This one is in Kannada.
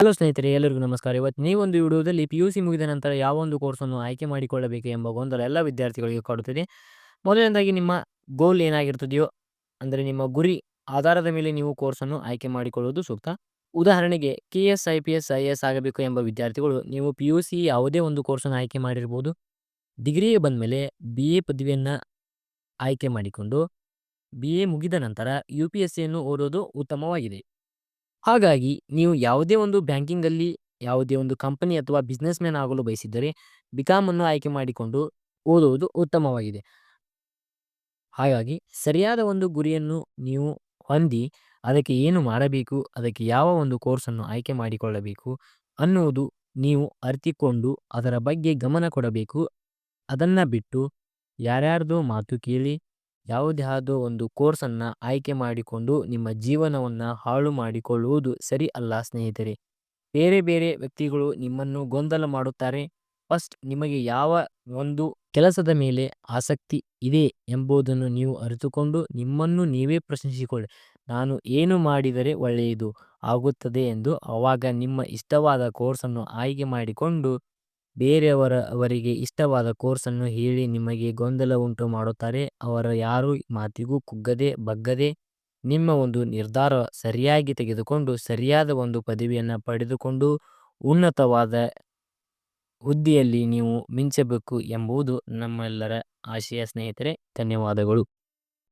ಹಲೋ ಸ್ನೇಹಿತರೆ, ಎಲ್ಲರಿಗೂ ನಮಸ್ಕಾರ. ಇವತ್ತು ನೀವೊಂದು ವಿಡಿಯೋದಲ್ಲಿ PUC ಮುಗಿದ ನಂತರ ಯಾವ ಒಂದು ಕೋರ್ಸನ್ನು ಆಯ್ಕೆ ಮಾಡಿಕೊಳ್ಳಬೇಕು ಎಂಬ ಗೊಂದಲ ಎಲ್ಲ ವಿದ್ಯಾರ್ಥಿಗಳಿಗೆ ಕಾಡುತ್ತಿದೆ. ಮೊದಲನೇದಾಗಿ ನಿಮ್ಮ ಗೋಲ್ ಏನಾಗಿರ್ತದೆಯೋ, ಅಂದರೆ ನಿಮ್ಮ ಗುರಿ ಆಧಾರದ ಮೇಲೆ ನೀವು ಕೋರ್ಸನ್ನು ಆಯ್ಕೆ ಮಾಡಿಕೊಳ್ಳುವುದು ಸೂಕ್ತ. ಉದಾಹರಣೆಗೆ KS, IPS, IAS ಆಗಬೇಕು ಎಂಬ ವಿದ್ಯಾರ್ಥಿಗಳು ನೀವು PUC ಯಾವುದೇ ಒಂದು ಕೋರ್ಸನ್ನು ಆಯ್ಕೆ ಮಾಡಿರ್ಬೋದು. ಡಿಗ್ರಿಗೆ ಬಂದಮೇಲೆ BA ಪದವಿಯನ್ನು ಆಯ್ಕೆ ಮಾಡಿಕೊಂಡು BA ಮುಗಿದ ನಂತರ UPSCಯನ್ನು ಓದೋದು ಉತ್ತಮವಾಗಿದೆ. ಹಾಗಾಗಿ ನೀವು ಯಾವುದೇ ಒಂದು ಬ್ಯಾಂಕಿಂಗಲ್ಲಿ ಯಾವುದೇ ಒಂದು ಕಂಪನಿ ಅಥವಾ ಬಿಸ್ನೆಸ್ ಮ್ಯಾನ್ ಆಗಲು ಬಯಸಿದ್ದರೆ ಬಿಕಾಮನ್ನು ಆಯ್ಕೆ ಮಾಡಿಕೊಂಡು ಓದುವುದು ಉತ್ತಮವಾಗಿದೆ. ಹಾಗಾಗಿ ಸರಿಯಾದ ಒಂದು ಗುರಿಯನ್ನು ನೀವು ಹೊಂದಿ ಅದಕ್ಕೆ ಏನು ಮಾಡಬೇಕು, ಅದಕ್ಕೆ ಯಾವ ಒಂದು ಕೋರ್ಸನ್ನು ಆಯ್ಕೆ ಮಾಡಿಕೊಳ್ಳಬೇಕು ಅನ್ನುವುದು ನೀವು ಅರಿತುಕೊಂಡು ಅದರ ಬಗ್ಗೆ ಗಮನ ಕೊಡಬೇಕು. ಅದನ್ನು ಬಿಟ್ಟು ಯಾರ್ಯಾರ್ದೋ ಮಾತು ಕೇಳಿ ಯಾವುದ್ಯಾವುದೋ ಒಂದು ಕೋರ್ಸನ್ನು ಆಯ್ಕೆ ಮಾಡಿಕೊಂಡು ನಿಮ್ಮ ಜೀವನವನ್ನು ಹಾಳು ಮಾಡಿಕೊಳ್ಳುವುದು ಸರಿ ಅಲ್ಲ ಸ್ನೇಹಿತರೆ. ಬೇರೆ ಬೇರೆ ವ್ಯಕ್ತಿಗಳು ನಿಮ್ಮನ್ನು ಗೊಂದಲ ಮಾಡುತ್ತಾರೆ. ಫಸ್ಟ್ ನಿಮಗೆ ಯಾವ ಒಂದು ಕೆಲಸದ ಮೇಲೆ ಆಸಕ್ತಿ ಇದೆ ಎಂಬುದನ್ನು ನೀವು ಅರಿತುಕೊಂಡು ನಿಮ್ಮನ್ನು ನೀವೇ ಪ್ರಶ್ನಿಸಿಕೊಳ್ಳಿ. ನಾನು ಏನು ಮಾಡಿದರೆ ಒಳ್ಳೆಯದು ಆಗುತ್ತದೆ ಎಂದು. ಆವಾಗ ನಿಮ್ಮ ಇಷ್ಟವಾದ ಕೋರ್ಸನ್ನು ಆಯ್ಕೆ ಮಾಡಿಕೊಂಡು ಅವರಿಗೆ ಇಷ್ಟವಾದ ಕೋರ್ಸನ್ನು ಹೇಳಿ ನಿಮಗೆ ಗೊಂದಲ ಉಂಟು ಮಾಡುತ್ತಾರೆ. ಅವರ ಯಾರೂ ಮಾತಿಗೂ ಕುಗ್ಗದೆ ಬಗ್ಗದೆ ನಿಮ್ಮ ಒಂದು ನಿರ್ಧಾರ ಸರಿಯಾಗಿ ತೆಗೆದುಕೊಂಡು ಸರಿಯಾದ ಒಂದು ಪದವಿಯನ್ನು ಪಡೆದುಕೊಂಡು ಉನ್ನತವಾದ ಹುದ್ದೆಯಲ್ಲಿ ನೀವು ಮಿಂಚಬೇಕು ಎಂಬುದು ನಮ್ಮೆಲ್ಲರ ಆಶಯ ಸ್ನೇಹಿತರೆ. ಧನ್ಯವಾದಗಳು.